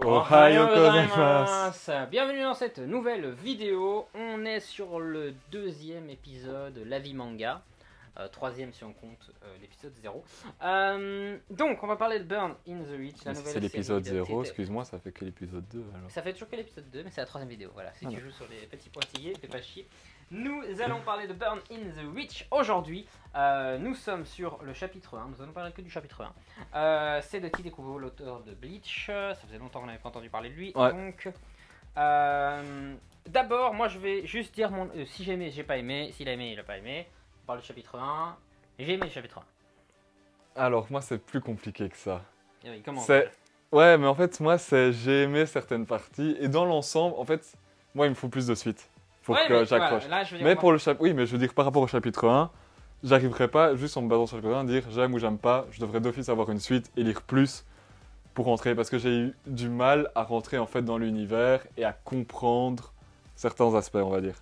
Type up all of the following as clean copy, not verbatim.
Ohayou gozaimasu. Bienvenue dans cette nouvelle vidéo. On est sur le deuxième épisode La Vie Manga. Troisième si on compte l'épisode 0. Donc on va parler de Burn in the Witch, la nouvelle série. C'est l'épisode 0, excuse-moi, ça fait que l'épisode 2 alors. Ça fait toujours que l'épisode 2, mais c'est la troisième vidéo. Voilà, si tu joues sur les petits pointillés, fais pas chier. Nous allons parler de Burn in the Witch aujourd'hui. Nous sommes sur le chapitre 1, nous allons parler que du chapitre 1. C'est de Tite Kubo, l'auteur de Bleach. Ça faisait longtemps qu'on n'avait pas entendu parler de lui. Ouais. Donc, d'abord, moi je vais juste dire si j'ai aimé, j'ai pas aimé. S'il a aimé, il a pas aimé. On parle du chapitre 1. J'ai aimé le chapitre 1. Alors, moi, c'est plus compliqué que ça. Et oui, comment Ouais, mais en fait, moi, j'ai aimé certaines parties. Et dans l'ensemble, en fait, moi, il me faut plus de suite. Faut que j'accroche. Voilà, mais pour le chapitre... Oui, mais je veux dire, par rapport au chapitre 1, j'arriverai pas, juste en me basant sur le chapitre 1, dire j'aime ou j'aime pas. Je devrais d'office avoir une suite et lire plus pour rentrer. Parce que j'ai eu du mal à rentrer, en fait, dans l'univers et à comprendre certains aspects, on va dire.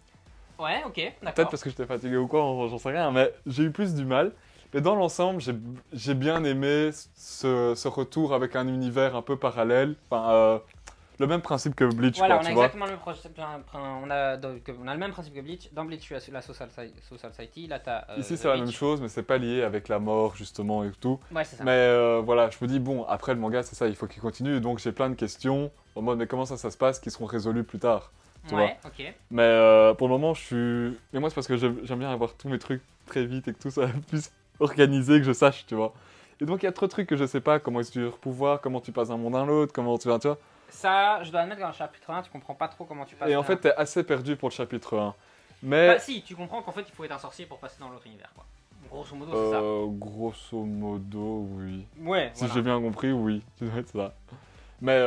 Ouais, ok, d'accord. Peut-être parce que j'étais fatigué ou quoi, j'en sais rien, mais j'ai eu plus du mal. Mais dans l'ensemble, j'ai bien aimé ce retour avec un univers un peu parallèle. Enfin, le même principe que Bleach, voilà, quoi, on a tu vois. exactement le même principe. On a le même principe que Bleach. Dans Bleach, tu as la Social Society. Là, t'as. Ici, c'est la même chose, mais c'est pas lié avec la mort, justement, et tout. Ouais, c'est ça. Mais voilà, je me dis, bon, après le manga, c'est ça, il faut qu'il continue. Donc, j'ai plein de questions en mode, mais comment ça se passe, qui seront résolues plus tard. Tu vois. Ok. Mais pour le moment, je suis. Mais moi, c'est parce que j'aime bien avoir tous mes trucs très vite et que tout soit plus organisé, que je sache, tu vois. Et donc, il y a trop de trucs que je sais pas. Comment est-ce que tu pouvoir, comment tu passes d'un monde à un autre, comment tu vas, tu vois. Ça, je dois admettre que dans le chapitre 1, tu comprends pas trop comment tu passes. Et en fait, t'es assez perdu pour le chapitre 1. Mais. Bah, si, tu comprends qu'en fait, il faut être un sorcier pour passer dans l'autre univers, quoi. Grosso modo, c'est ça. Grosso modo, oui. Ouais, Si voilà. j'ai bien compris, oui. Tu dois être ça. Mais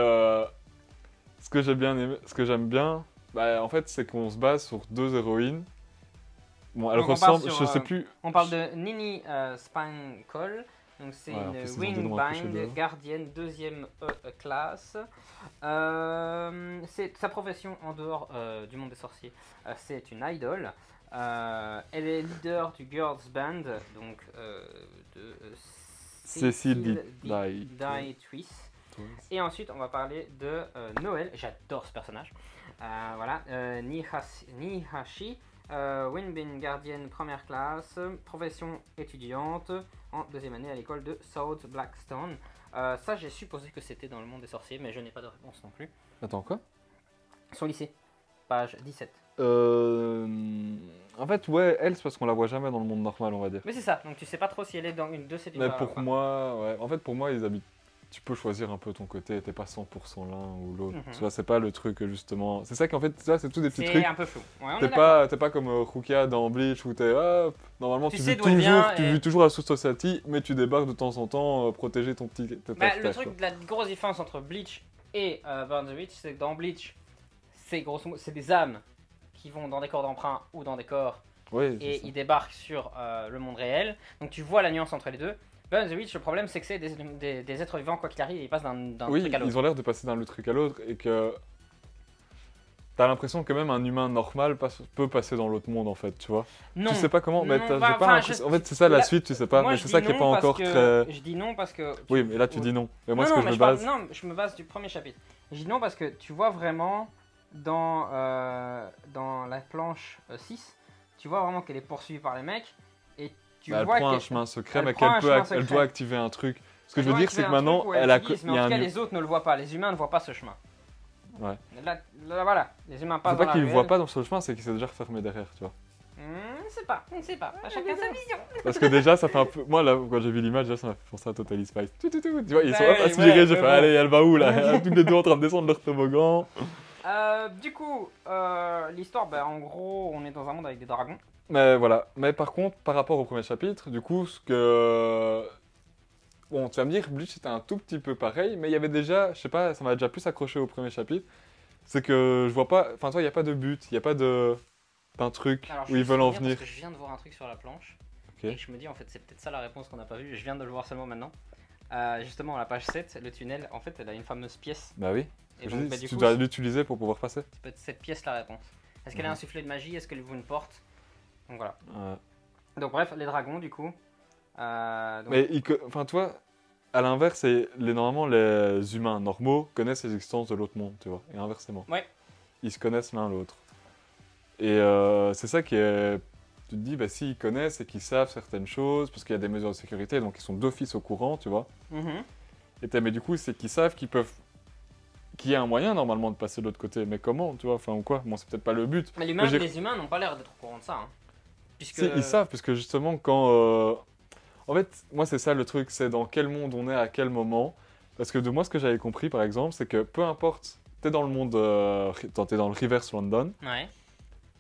ce que j'ai bien aimé, ce que j'aime bien. Bah, en fait, c'est qu'on se base sur deux héroïnes. Bon, elles ressemblent, je sais plus. On parle de Nini Spankle. Donc, c'est une Wingbind, gardienne, deuxième classe. Sa profession en dehors du monde des sorciers, c'est une idol. Elle est leader du Girls Band, donc de Cécile Twist. Et ensuite, on va parler de Noël. J'adore ce personnage. Voilà, Nihashi, Winbin gardienne première classe, profession étudiante en deuxième année à l'école de South Blackstone. Ça, j'ai supposé que c'était dans le monde des sorciers, mais je n'ai pas de réponse non plus. Attends, quoi? Son lycée, page 17. En fait, ouais, elle, c'est parce qu'on la voit jamais dans le monde normal, on va dire. Mais c'est ça, donc tu sais pas trop si elle est dans une de ces deux. Mais pour moi, ouais. En fait, pour moi, ils habitent. Tu peux choisir un peu ton côté, t'es pas 100% l'un ou l'autre. Tu vois, c'est pas le truc justement. C'est ça qu'en fait, ça, c'est tous des petits trucs. C'est un peu flou. Ouais, t'es pas comme Rukia dans Bleach où t'es hop. Normalement, tu vis toujours à Sous Society, mais tu débarques de temps en temps protéger ton petit. Le truc, la grosse différence entre Bleach et Burn the Witch, c'est que dans Bleach, c'est grosso modo, c'est des êmes qui vont dans des corps d'emprunt ou dans des corps et ils débarquent sur le monde réel. Donc tu vois la nuance entre les deux. Burn the Witch, le problème c'est que c'est des êtres vivants, quoi qu'il arrive, ils passent d'un truc à l'autre. Ils ont l'air de passer d'un truc à l'autre et que t'as l'impression que même un humain normal peut passer dans l'autre monde en fait, tu vois. Non. Tu sais pas comment, mais non, en fait c'est ça la suite, tu sais pas, moi, mais c'est ça qui est pas encore très... Je dis non parce que... Oui, mais là tu dis non. Mais moi non, je me base du premier chapitre. Je dis non parce que tu vois vraiment dans la planche 6, tu vois vraiment qu'elle est poursuivie par les mecs et elle prend un chemin secret, mais elle doit activer un truc. Ce que je veux dire, c'est que maintenant, elle a... Mais en tout cas, les autres ne le voient pas. Les humains ne voient pas ce chemin. Ouais. Là voilà. Les humains passent dans la ruelle. C'est pas qu'ils ne voient pas dans ce chemin, c'est qu'il s'est déjà refermé derrière, tu vois. On ne sait pas. Chacun sa vision. Parce que déjà, ça fait un peu... Moi, là, quand j'ai vu l'image, ça m'a fait penser à Totally Spice. Tu vois, ils sont aspirés, j'ai fait, allez, elle va où, là? Tous les deux en train de descendre leur toboggan. Du coup, l'histoire, en gros, on est dans un monde avec des dragons. Mais voilà. Mais par contre, par rapport au premier chapitre, du coup, ce que... Bon, tu vas me dire, Bleach c'était un tout petit peu pareil, mais il y avait déjà, je sais pas, ça m'a déjà plus accroché au premier chapitre. C'est que je vois pas... Enfin, toi, il n'y a pas de but, il n'y a pas d'un truc où ils veulent en venir. Parce que je viens de voir un truc sur la planche. Et je me dis, en fait, c'est peut-être ça la réponse qu'on n'a pas vue. Je viens de le voir seulement maintenant. Justement, à la page 7, le tunnel, en fait, elle a une fameuse pièce. Bah oui. Et donc, tu dois l'utiliser pour pouvoir passer. C'est peut-être cette pièce la réponse. Est-ce qu'elle a un soufflet de magie? Est-ce qu'elle ouvre une porte? Donc voilà. Donc bref, les dragons du coup. Mais enfin toi, à l'inverse, normalement, les humains normaux connaissent l'existence de l'autre monde, tu vois, et inversement. Ouais. Ils se connaissent l'un l'autre. Et c'est ça qui est... Tu te dis, bah, s'ils connaissent et qu'ils savent certaines choses, parce qu'il y a des mesures de sécurité, donc ils sont d'office au courant, tu vois. Mais du coup, c'est qu'ils savent qu'ils peuvent... qu'il y a un moyen, normalement, de passer de l'autre côté. Mais comment, tu vois, enfin, ou quoi? Bon, c'est peut-être pas le but. Mais les humains n'ont pas l'air d'être au courant de ça, hein. Puisque... Ils savent, parce que justement, quand... En fait, moi, c'est ça le truc, c'est dans quel monde on est, à quel moment. Parce que de moi, ce que j'avais compris, par exemple, c'est que peu importe, t'es dans le monde... t'es dans le reverse London. Ouais.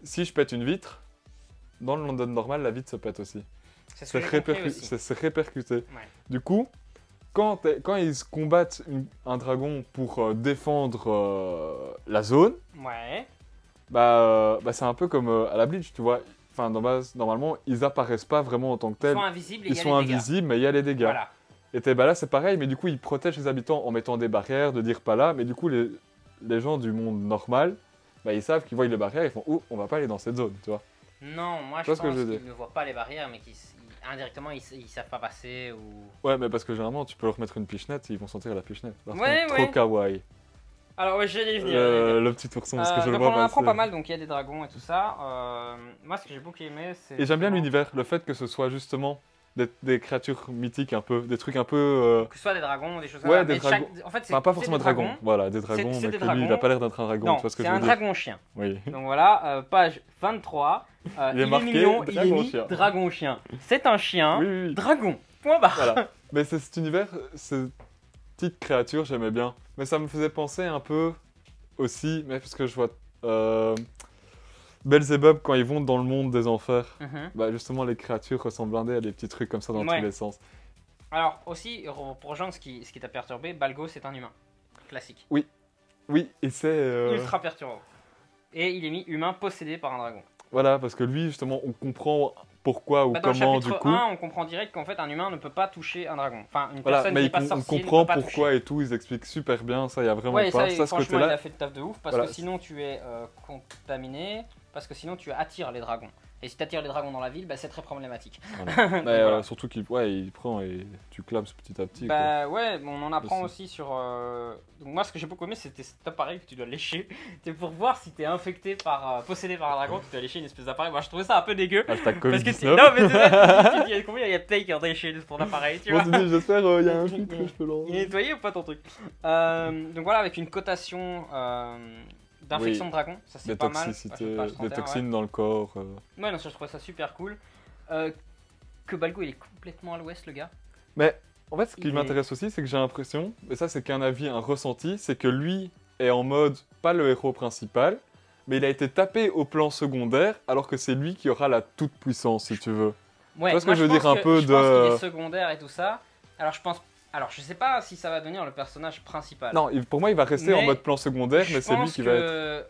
Si je pète une vitre, dans le London normal, la vitre se pète aussi. C'est répercuté. Ouais. Du coup, quand ils combattent un dragon pour défendre la zone, Ouais. bah, c'est un peu comme à la Bleach, tu vois. Enfin, normalement, ils apparaissent pas vraiment en tant que Ils tels. sont invisibles et Ils sont invisibles, mais il y a les dégâts. Voilà. Et là, c'est pareil, mais du coup, ils protègent les habitants en mettant des barrières, de dire pas là. Mais du coup, les gens du monde normal, bah, ils savent qu'ils voient les barrières, ils font « Oh, on va pas aller dans cette zone », tu vois. Non, moi je pense qu'ils ne voient pas les barrières, mais indirectement ils savent pas passer ou... Ouais, mais parce que généralement, tu peux leur mettre une pichenette, ils vont sentir la pichenette. Ouais, trop kawaii. Alors ouais, je vais y venir. Le petit ourson, parce que je le vois on en apprend passer. pas mal, donc il y a des dragons et tout ça. Moi, ce que j'ai beaucoup aimé, c'est... Et j'aime bien l'univers, le fait que ce soit justement des créatures mythiques un peu, des trucs un peu... Que ce soit des dragons, des choses ouais, comme ça. des dragons. En fait, enfin, pas forcément des dragons. Voilà, des dragons, mais que lui, il a pas l'air d'être un dragon. Non, tu vois ce que c'est je veux un dire. dragon-chien. Oui. Donc voilà, page 23. Il est marqué mignon, il est mis dragon-chien. dragon-chien. C'est un chien, Oui. dragon. Point barre. Voilà. Mais cet univers, cette petite créature, j'aimais bien. Mais ça me faisait penser un peu aussi, mais parce que je vois Belzébuth quand ils vont dans le monde des enfers. Bah justement, les créatures ressemblent blindées à des petits trucs comme ça dans tous les sens. Alors aussi, pour rejoindre ce qui t'a perturbé, Balgo c'est un humain. Classique. Oui, et c'est... Ultra perturbant. Et il est mis humain possédé par un dragon. Voilà, parce que lui, justement, on comprend pourquoi ou comment, du coup... Dans le chapitre 1, on comprend direct qu'en fait, un humain ne peut pas toucher un dragon. Enfin, une voilà, personne mais qui n'est pas sorcier on comprend ne peut pas pourquoi toucher. et tout, ils expliquent super bien, ça, il y a vraiment ouais, pas... Ça, ce franchement, côté-là... il a fait le taf de ouf, parce que sinon, tu es contaminé, parce que sinon, tu attires les dragons. Et si tu attires les dragons dans la ville, bah, c'est très problématique. Voilà. Voilà. Surtout qu'il prend et tu clames petit à petit. Bah quoi. ouais, on en apprend aussi sur... Donc moi, ce que j'ai beaucoup aimé, c'était cet appareil que tu dois lécher. C'est pour voir si t'es infecté par... possédé par un dragon, tu dois lécher une espèce d'appareil. Moi, je trouvais ça un peu dégueu. Hashtag parce que COVID-19. non, mais c'est ça, tu dis, combien il y a peut-être qui ont léché ton appareil, tu vois. Bon, tu dis, j'espère il y a un filtre que je peux lancer. Il est nettoyé ou pas ton truc donc voilà, avec une cotation... d'infection de dragon, ça c'est pas mal. Des toxines dans le corps. Ouais, non, ça je trouvais ça super cool. Que Balgo il est complètement à l'ouest, le gars. Mais en fait, ce qui m'intéresse aussi, c'est que j'ai l'impression, et ça c'est qu'un avis, un ressenti, c'est que lui est en mode pas le héros principal, mais il a été tapé au plan secondaire, alors que c'est lui qui aura la toute puissance, si tu veux. Ouais, tu vois ce que je veux dire un peu je pense qu'il est secondaire et tout ça. Alors je sais pas si ça va devenir le personnage principal. Non, pour moi il va rester en mode plan secondaire, mais c'est lui qui va être...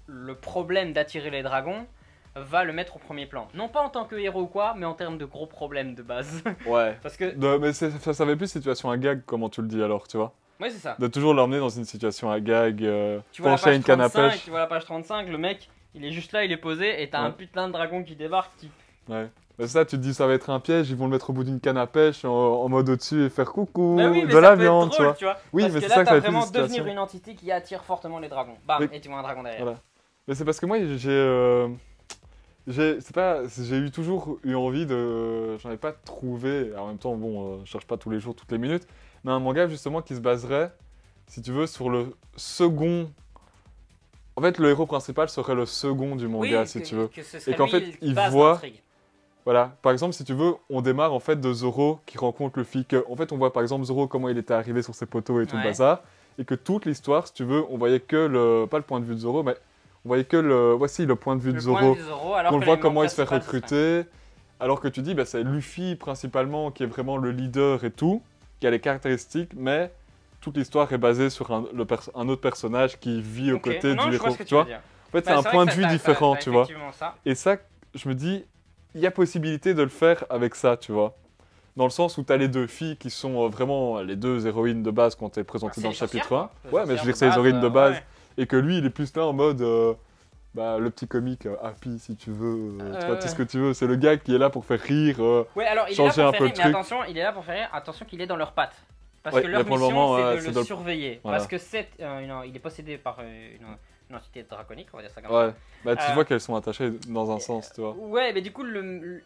le problème d'attirer les dragons va le mettre au premier plan. Non pas en tant que héros ou quoi, mais en termes de gros problèmes de base. Ouais. Parce que... mais ça fait plus situation à gag, comment tu le dis alors, tu vois. Ouais, c'est ça. De toujours l'emmener dans une situation à gag, tu vois pencher à une canne à pêche. Tu vois la page 35, le mec, il est juste là, il est posé, et t'as un putain de dragon qui débarque. Ouais. Mais ça, tu te dis, ça va être un piège, ils vont le mettre au bout d'une canne à pêche en mode au-dessus et faire coucou, bah oui, de la viande, drôle, tu vois. Oui, parce mais que c'est là, ça que ça va vraiment être une devenir une entité qui attire fortement les dragons. Bam, et tu vois un dragon derrière. Voilà. Mais c'est parce que moi, j'ai toujours eu envie de... J'en ai pas trouvé, en même temps, bon, je cherche pas tous les jours, toutes les minutes, mais un manga justement qui se baserait, si tu veux, sur le second... En fait, le héros principal serait le second du manga, si tu veux. Et qu'en fait, il voit... Voilà, par exemple, si tu veux, on démarre en fait de Zoro qui rencontre Luffy. En fait, on voit par exemple Zoro comment il était arrivé sur ses poteaux et tout le bazar. Et que toute l'histoire, si tu veux, on voyait que pas le point de vue de Zoro, mais on voyait que le point de vue de Zoro. On le voit comment il se fait recruter. Alors que tu dis, bah, c'est Luffy principalement qui est vraiment le leader et tout, qui a les caractéristiques, mais toute l'histoire est basée sur un autre personnage qui vit aux côtés du héros. Tu vois, en fait, c'est un point de vue différent, tu vois. Et ça, je me dis, il y a possibilité de le faire avec ça, tu vois. Dans le sens où tu as les deux filles qui sont vraiment les deux héroïnes de base quand tu es présentées dans le chapitre 1. Ouais, mais je veux dire, c'est les héroïnes de base. Et que lui, il est plus là en mode... bah, le petit comique Happy, si tu veux, tu vois, tout ce que tu veux. C'est le gars qui est là pour faire rire, Ouais, alors il est changer là un pour peu faire le rire, mais truc. attention, il est là pour faire rire, attention qu'il est dans leurs pattes. Parce Ouais, que leur mais pour le mission, moment, c'est de c'est le de- surveiller. Voilà. Parce que il est possédé par une entité draconique, on va dire ça comme Ouais, bah, tu Euh, vois qu'elles sont attachées dans un sens, tu ça. vois. Ouais, mais du coup, elles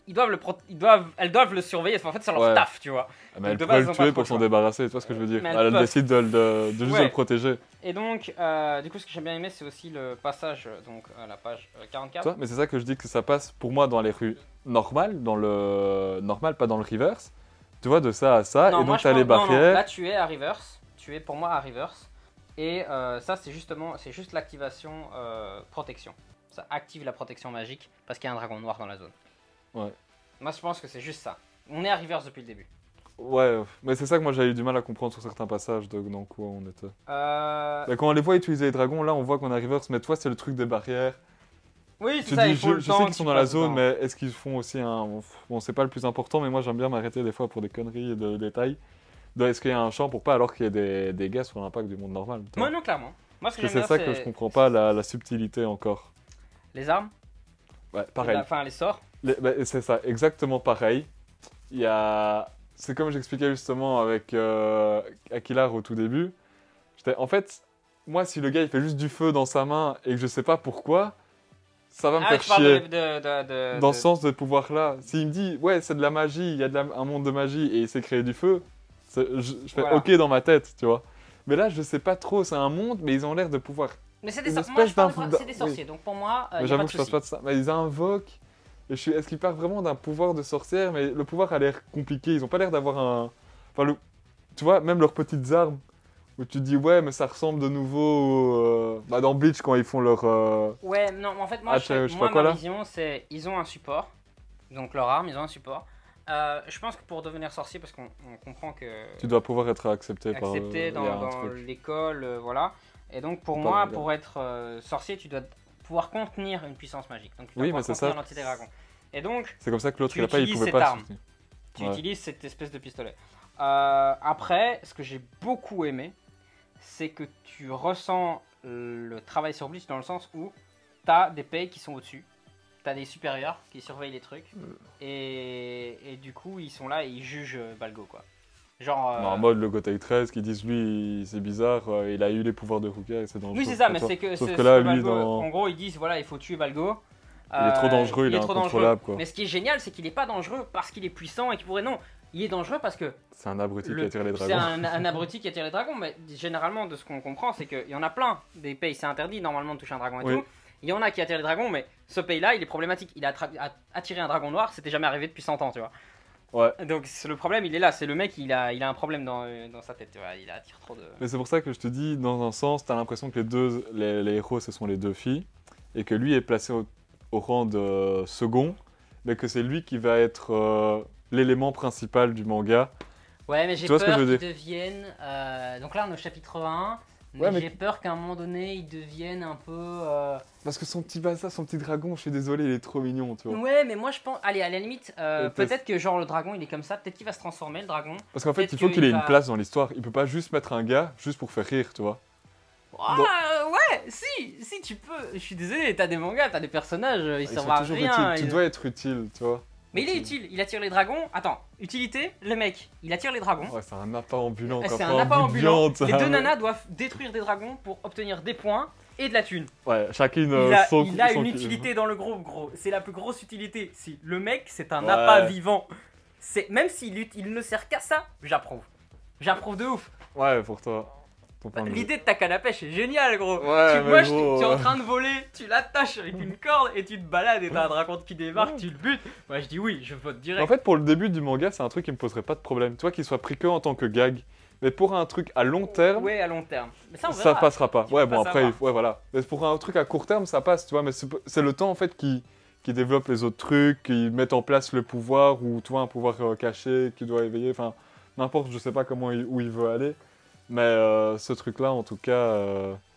doivent le surveiller. Enfin, en fait, c'est leur Ouais. taf, tu vois. Ah, mais elle de pourrait base, le ils ont pas tuer trop pour le s'en choix. débarrasser, tu vois ce que je veux dire. Mais Elle elles peuvent. décide de juste Ouais. de le protéger. Et donc, du coup, ce que j'ai bien aimé, c'est aussi le passage donc, à la page 44. Tu vois, mais c'est ça que je dis que ça passe pour moi dans les rues normales, dans le normal, pas dans le reverse. Tu vois, de ça à ça, Non, et moi, donc je t'as les pense- non, non, là, barrières. tu es à reverse. Tu es pour moi à reverse. Et ça, c'est juste l'activation protection. Ça active la protection magique parce qu'il y a un dragon noir dans la zone. Ouais. Moi, je pense que c'est juste ça. On est à reverse depuis le début. Ouais, mais c'est ça que moi j'avais eu du mal à comprendre sur certains passages dans quoi on était. Bah, quand on les voit utiliser les dragons, là on voit qu'on a reverse, mais toi c'est le truc des barrières. Oui, Tu c'est ça, dis, il faut le je temps sais que qu'ils sont tu dans la passes zone, dedans. mais est-ce qu'ils font aussi un. Bon, c'est pas le plus important, mais moi j'aime bien m'arrêter des fois pour des conneries et de détails. Est-ce qu'il y a un champ pour pas alors qu'il y ait des dégâts sur l'impact du monde normal, tu vois. Moi, non, clairement. Moi, ce que Parce j'aime que c'est bien, ça que je comprends pas, la subtilité encore. les armes, Ouais, pareil. enfin les sorts. Bah, c'est ça, exactement pareil. Il y a... C'est comme j'expliquais justement avec Aquilar au tout début. En fait, moi, si le gars il fait juste du feu dans sa main et que je sais pas pourquoi, ça va me Ah, faire tu parles chier. Dans de- ce sens de pouvoir-là. S'il me dit, ouais, c'est de la magie, il y a un monde de magie et il sait créer du feu, je fais Voilà. ok dans ma tête, tu vois. Mais là, je sais pas trop, c'est un monde, mais ils ont l'air de pouvoir. Mais c'est des, une sorciers. Moi, je espèce parle d'info- c'est des oui. sorciers. Donc pour moi, il Mais n'y a pas j'avoue de que je pense souci. pas de ça. Mais ils invoquent. Est-ce qu'ils parlent vraiment d'un pouvoir de sorcière? Mais le pouvoir a l'air compliqué. Ils ont pas l'air d'avoir un. Enfin, tu vois, même leurs petites armes. Où tu te dis, ouais, mais ça ressemble de nouveau bah, dans Bleach quand ils font leur. Ouais, non, mais en fait, moi, Ah, je sais pas moi quoi, ma là. vision, c'est ils ont un support. Donc leur arme, ils ont un support. Je pense que pour devenir sorcier, parce qu'on comprend que Tu dois pouvoir être accepté par. accepté il y a un dans truc. l'école, voilà. Et donc pour Pas moi, mal. pour être sorcier, tu dois pouvoir contenir une puissance magique. Donc tu dois Oui, pouvoir mais c'est contenir ça. l'entité dragon. Et donc, C'est comme ça que l'autre, tu il a pas, il utilises pouvait cette pas. arme. tu Ouais. utilises cette espèce de pistolet. Après, ce que j'ai beaucoup aimé, c'est que tu ressens le travail sur Bleach dans le sens où tu as des pays qui sont au-dessus, tu as des supérieurs qui surveillent les trucs, et du coup, ils sont là et ils jugent Balgo, quoi. Genre. En mode le Gotei 13 qui disent lui c'est bizarre, il a eu les pouvoirs de Ruka et c'est dangereux. Oui, c'est ça, pour mais toi. c'est que. Sauf c'est- que là, c'est lui, Balgo, dans. En gros, ils disent voilà, il faut tuer Balgo. Il est trop dangereux, il est trop dangereux. incontrôlable, quoi. Mais ce qui est génial, c'est qu'il est pas dangereux parce qu'il est puissant et qu'il pourrait. Non, il est dangereux parce que C'est un abruti qui le- attire les c'est dragons. un abruti qui attire les dragons, mais généralement, de ce qu'on comprend, c'est qu'il y en a plein. Des pays, c'est interdit normalement de toucher un dragon et Oui. tout. Il y en a qui attirent les dragons, mais ce pays-là, il est problématique. Il a attiré un dragon noir, c'était jamais arrivé depuis 100 ans, tu vois. Ouais. Donc le problème, il est là. C'est le mec, il a un problème dans sa tête, tu vois. Il attire trop de. Mais c'est pour ça que je te dis, dans un sens, t'as l'impression que les héros, ce sont les deux filles, et que lui est placé au rang de second, mais que c'est lui qui va être l'élément principal du manga. Ouais, mais j'ai Tu vois ce que peur je veux qu'ils deviennent. Donc là, on est au chapitre 1. Mais Ouais, mais- j'ai peur qu'à un moment donné, ils deviennent un peu. Parce que son petit bazar, son petit dragon, je suis désolé, il est trop mignon, tu vois. Ouais, mais moi je pense. Allez, à la limite, peut-être- peut-être que genre le dragon il est comme ça. Peut-être qu'il va se transformer, le dragon. Parce qu'en fait, Peut-être il faut qu'il qu'il ait va- une place dans l'histoire. Il peut pas juste mettre un gars juste pour faire rire, tu vois. Ah, Bon. ouais, si tu peux. Je suis désolé, t'as des mangas, t'as des personnages, ils Ils servent sont à toujours rien. utiles. Tu dois être utile, tu vois. Mais il est utile, il attire les dragons. Attends, utilité, le mec, il attire les dragons. Ouais, c'est un appât ambulant. C'est quoi. un Enfin, appât ambulant. ambulant, Les ça. deux nanas doivent détruire des dragons pour obtenir des points et de la thune. Ouais, chacune Il a son- une utilité dans le gros. C'est la plus grosse utilité. Si le mec, c'est un Ouais. appât vivant. Même il ne sert qu'à ça, j'approuve. J'approuve de ouf. Ouais, pour toi. Ton point de vue. L'idée de ta canne à pêche est géniale, gros. Ouais, mais Moi, gros, tu es en train de voler, tu l'attaches avec une corde et tu te balades et t'as un dragon qui débarque, tu le butes. Moi, je dis oui, je vote direct. En fait, pour le début du manga, c'est un truc qui me poserait pas de problème. Tu vois, qu'il soit pris que en tant que gag. Mais pour un truc à long terme, Ouais, à long terme. Mais ça, on ça verra. passera pas. Tu Ouais, peux bon, pas après, savoir. ouais, voilà. Mais pour un truc à court terme, ça passe, tu vois. Mais c'est le temps, en fait, qui développe les autres trucs, qui met en place le pouvoir, ou tu vois, un pouvoir caché, qui doit éveiller. Enfin, n'importe, je sais pas où il veut aller. Mais ce truc-là, en tout cas,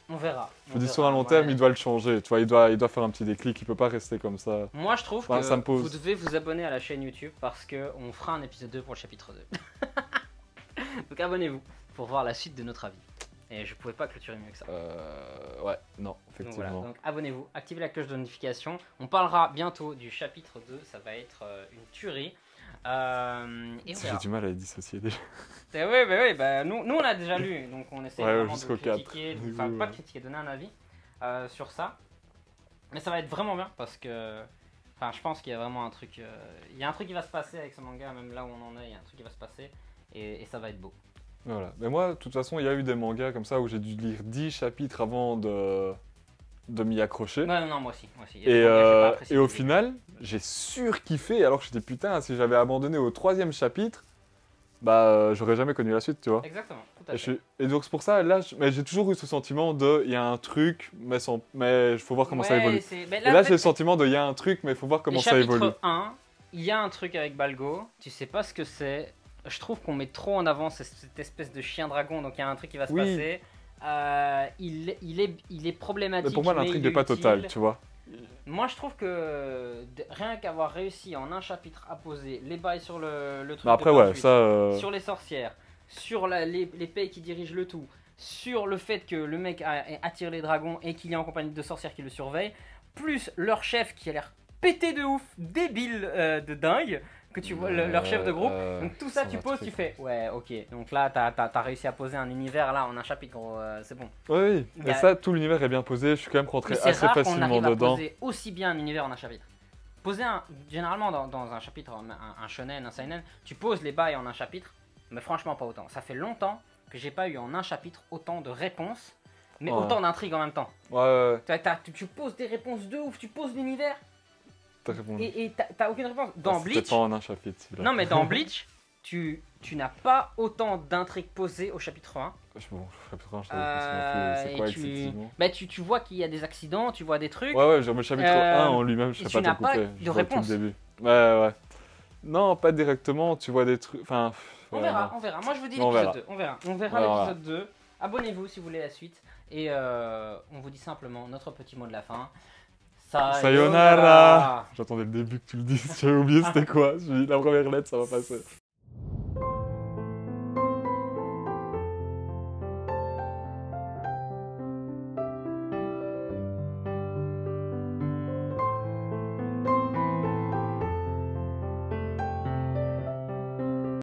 On verra. je dis sur un long terme, il doit le changer. Tu vois, il doit faire un petit déclic. Il peut pas rester comme ça. Moi, je trouve Enfin, que ça me pose. vous devez vous abonner à la chaîne YouTube parce qu'on fera un épisode 2 pour le chapitre 2. Donc abonnez-vous pour voir la suite de notre avis. Et je pouvais pas clôturer mieux que ça. Ouais, non, Donc effectivement. voilà, donc abonnez-vous, activez la cloche de notification. On parlera bientôt du chapitre 2, ça va être une tuerie. Et on J'ai verra. du mal à les dissocier déjà. Oui, bah, nous on a déjà lu, donc on essaie Ouais, vraiment de jusqu'au 4. critiquer, enfin pas de critiquer, donner un avis sur ça. Mais ça va être vraiment bien parce que, enfin je pense qu'il y a vraiment un truc, il y a un truc qui va se passer avec ce manga, même là où on en est, il y a un truc qui va se passer et ça va être beau. Voilà. Mais moi, de toute façon, il y a eu des mangas comme ça où j'ai dû lire 10 chapitres avant de m'y accrocher. Ouais, non, moi aussi. Il y a des mangas que j'ai pas appréciés Et au du début. final, j'ai surkiffé alors que j'étais putain, si j'avais abandonné au 3e chapitre, bah j'aurais jamais connu la suite, tu vois. Exactement, tout à fait. Et donc c'est pour ça, là, mais j'ai toujours eu ce sentiment de, il y a un truc, mais il faut voir comment ça évolue. Mais Et là, en j'ai fait, le sentiment de, il y a un truc, mais il faut voir comment les ça évolue. chapitres 1, il y a un truc avec Balgo, tu sais pas ce que c'est. Je trouve qu'on met trop en avant cette espèce de chien dragon, donc il y a un truc qui va se Oui. passer. Il est problématique. Mais pour moi, l'intrigue n'est pas totale, tu vois. Moi, je trouve que rien qu'avoir réussi en un chapitre à poser les bails sur le truc. Mais après, de ouais, 28, ça. sur les sorcières, sur l'épée qui dirige le tout, sur le fait que le mec attire les dragons et qu'il est en compagnie de sorcières qui le surveillent, plus leur chef qui a l'air pété de ouf, débile de dingue, que tu vois, leur chef de groupe. Donc tout ça, tu poses, tu fais, ouais, ok. Donc là, t'as réussi à poser un univers là en un chapitre, gros, c'est bon. Oui, Il y et a- ça, tout l'univers est bien posé, je suis quand même rentré Mais c'est assez rare qu'on facilement arrive à dedans. poser aussi bien un univers en un chapitre. Généralement dans un chapitre, un shonen, un seinen, tu poses les bails en un chapitre, mais franchement pas autant. Ça fait longtemps que j'ai pas eu en un chapitre autant de réponses, mais Ouais. autant d'intrigues en même temps. Ouais, Tu poses des réponses de ouf, tu poses l'univers t'as répondu. et t'as aucune réponse. Dans C'était Bleach, pas en un chapitre, celui-là. non mais dans Bleach, tu n'as pas autant d'intrigues posées au chapitre 1. Bon, chapitre 1, je savais Et c'est quoi tu- effectivement. Bah, tu vois qu'il y a des accidents, tu vois des trucs. Ouais, mais le chapitre 1 en lui-même, je et sais tu pas n'as te pas couper. de Je vois tout réponse. le début. Ouais. Non, pas directement, tu vois des trucs. Enfin. On ouais, verra, non. on verra. Moi je vous dis On l'épisode verra. 2. On verra Voilà. l'épisode 2. Abonnez-vous si vous voulez la suite. Et on vous dit simplement notre petit mot de la fin. Sayonara. J'attendais le début que tu le dises, j'avais oublié c'était quoi. Je dis la première lettre, ça va passer.